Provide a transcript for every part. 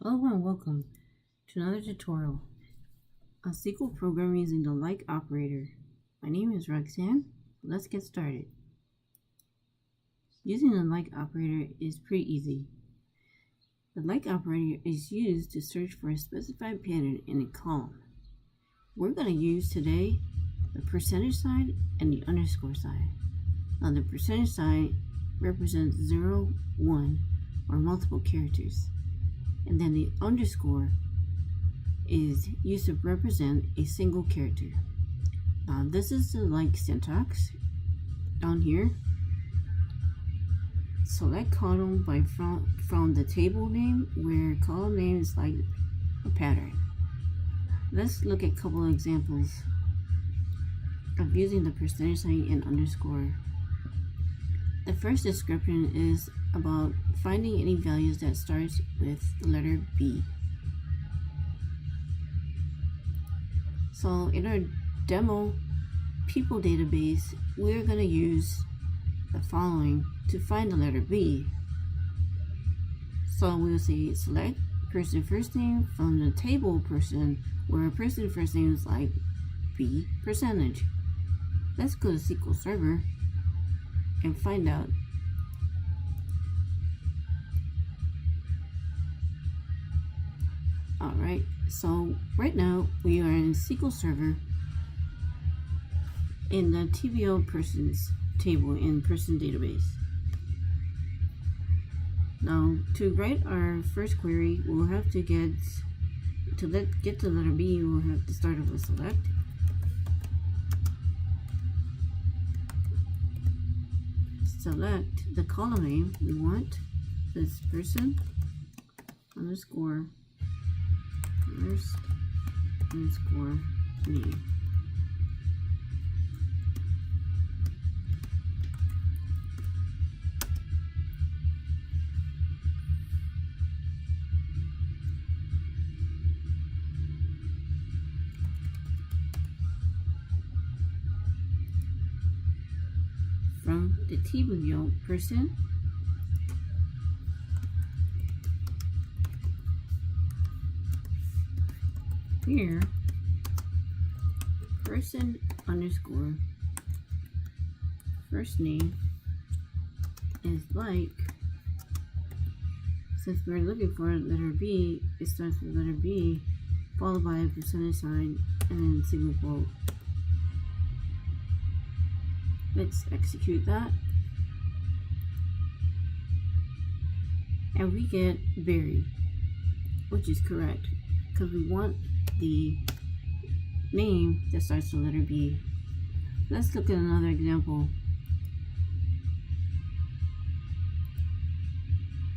Hello and welcome to another tutorial on SQL programming using the like operator. My name is Roxanne. Let's get started. Using the like operator is pretty easy. The like operator is used to search for a specified pattern in a column. We're going to use today the percentage sign and the underscore sign. Now the percentage sign represents 0, 1, or multiple characters. And then the underscore is used to represent a single character. This is the like syntax down here. Select column by from the table name where column name is like a pattern. Let's look at a couple of examples of using the percentage sign and underscore. The first description is about finding any values that starts with the letter B. So in our demo people database, we're going to use the following to find the letter B. So we'll say select person first name from the table person where person first name is like B percentage. Let's go to SQL Server and find out. Alright, so right now we are in SQL Server in the TBO persons table in person database. Now to write our first query, we'll have to get to the letter B, we'll have to start off with select. Select the column name we want, this person underscore first underscore name. From the TBO person, here person underscore first name is like, since we're looking for letter B, it starts with letter B followed by a percentage sign and then single quote. Let's execute that. And we get Barry, which is correct because we want the name that starts with the letter B. Let's look at another example.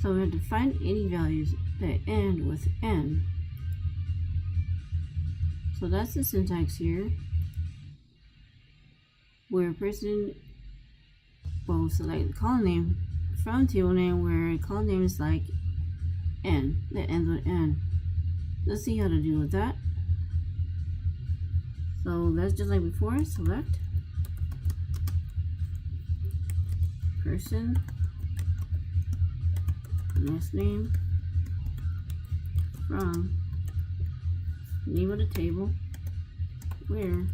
So we have to find any values that end with N. So that's the syntax here, where a person will select the column name from table name where a column name is like N, that ends with N. Let's see how to deal with that. So that's just like before, select person last name from name of the table where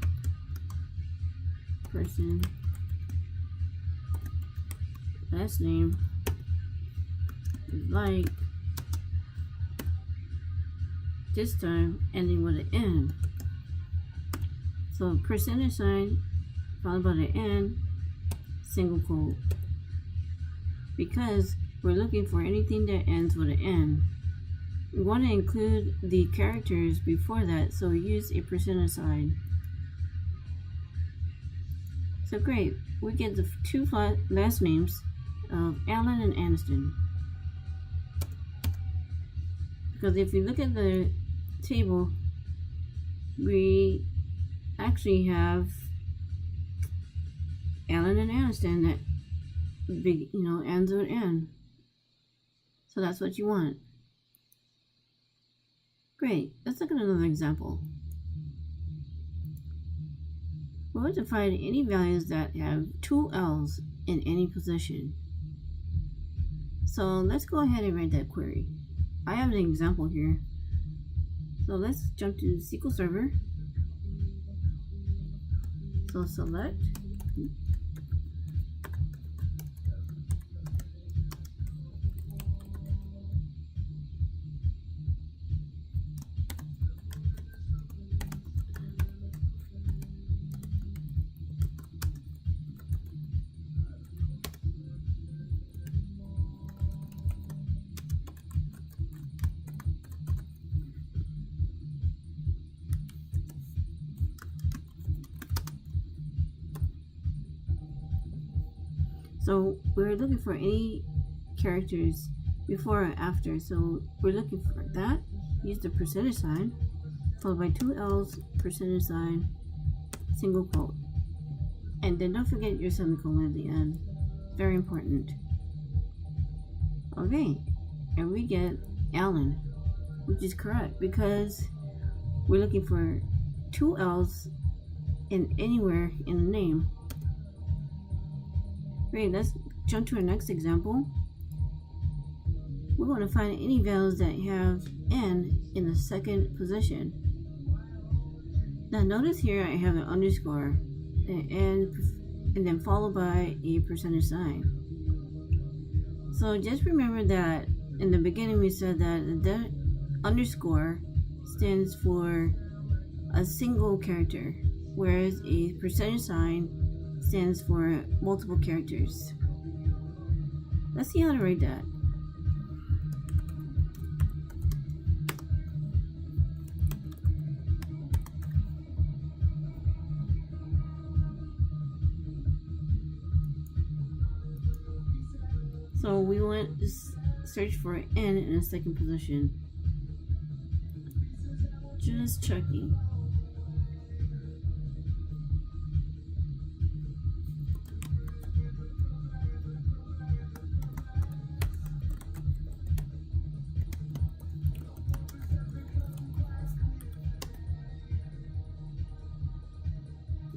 person last name is like, this time ending with an N. So percentage sign followed by the N, single quote. Because we're looking for anything that ends with an N, we want to include the characters before that, so we use a percentage sign. So great, we get the two last names of Allen and Aniston. Because if you look at the table, we actually have Allen and Aniston that ends with N. So that's what you want. Great, let's look at another example. We want to find any values that have two L's in any position. So let's go ahead and write that query. I have an example here. So let's jump to SQL Server. So select So we're looking for any characters before or after. So we're looking for that. Use the percentage sign, followed by 2 L's, percentage sign, single quote. And then don't forget your semicolon at the end. Very important. Okay, and we get Alan, which is correct because we're looking for 2 L's in anywhere in the name. Great, let's jump to our next example. We're going to find any values that have N in the second position. Now notice here I have an underscore and then followed by a percentage sign. So just remember that in the beginning we said that the underscore stands for a single character, whereas a percentage sign stands for multiple characters. Let's see how to write that. So we want to search for N in the second position. Just checking.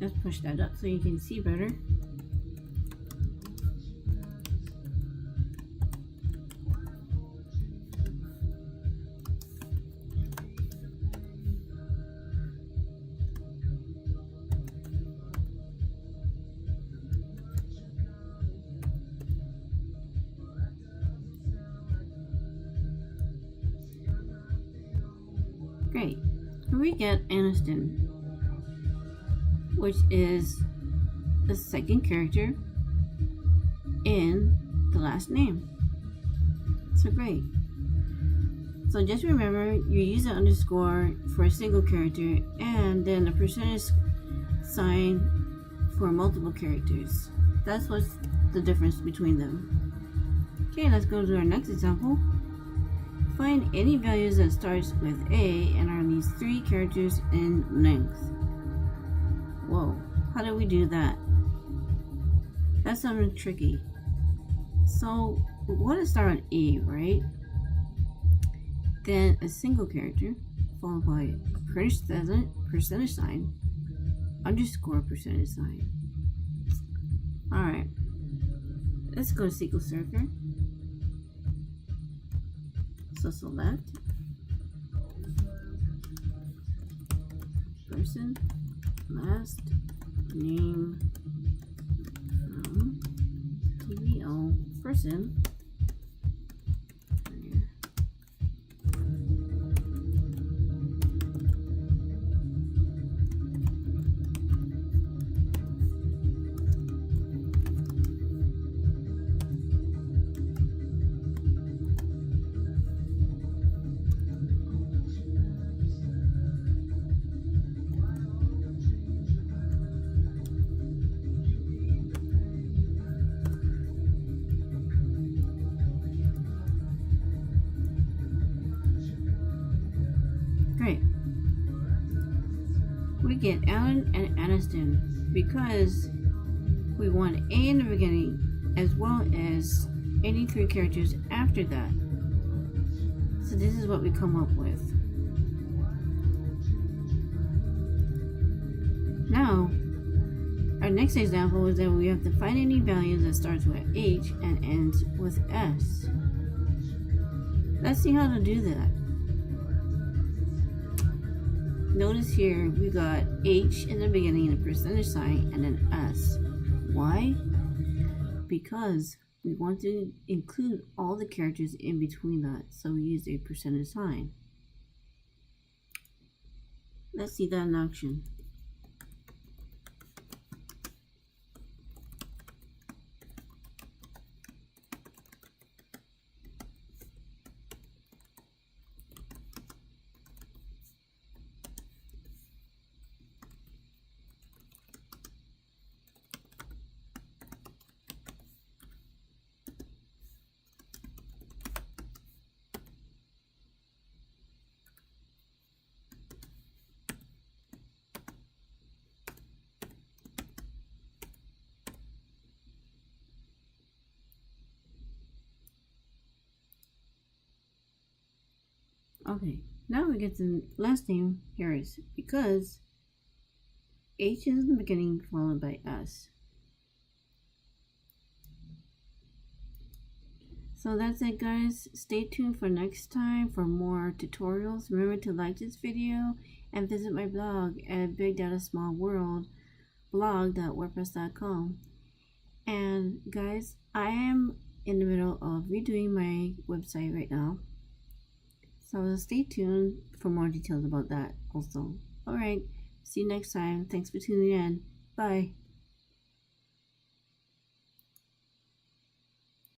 Let's push that up so you can see better. Great. Here we get Aniston, which is the second character in the last name. So great. So just remember, you use an underscore for a single character and then a percentage sign for multiple characters. That's what's the difference between them. Okay, let's go to our next example. Find any values that starts with A and are at least 3 characters in length. Whoa, how do we do that? That's something tricky. So we want to start on A, right? Then a single character, followed by a percentage sign, underscore percentage sign. Alright, let's go to SQL Server. So select person, last name from TVO person. Great. We get Alan and Aniston because we want A in the beginning as well as any 3 characters after that. So this is what we come up with. Now, our next example is that we have to find any values that starts with H and ends with S. Let's see how to do that. Notice here we got H in the beginning, a percentage sign, and an S. Why? Because we want to include all the characters in between that, so we use a percentage sign. Let's see that in action. Okay, now we get the last name here is because H is in the beginning followed by S. So that's it, guys. Stay tuned for next time for more tutorials. Remember to like this video and visit my blog at Big Data Small World blog.wordpress.com. And guys, I am in the middle of redoing my website right now. So stay tuned for more details about that also. Alright, see you next time. Thanks for tuning in. Bye.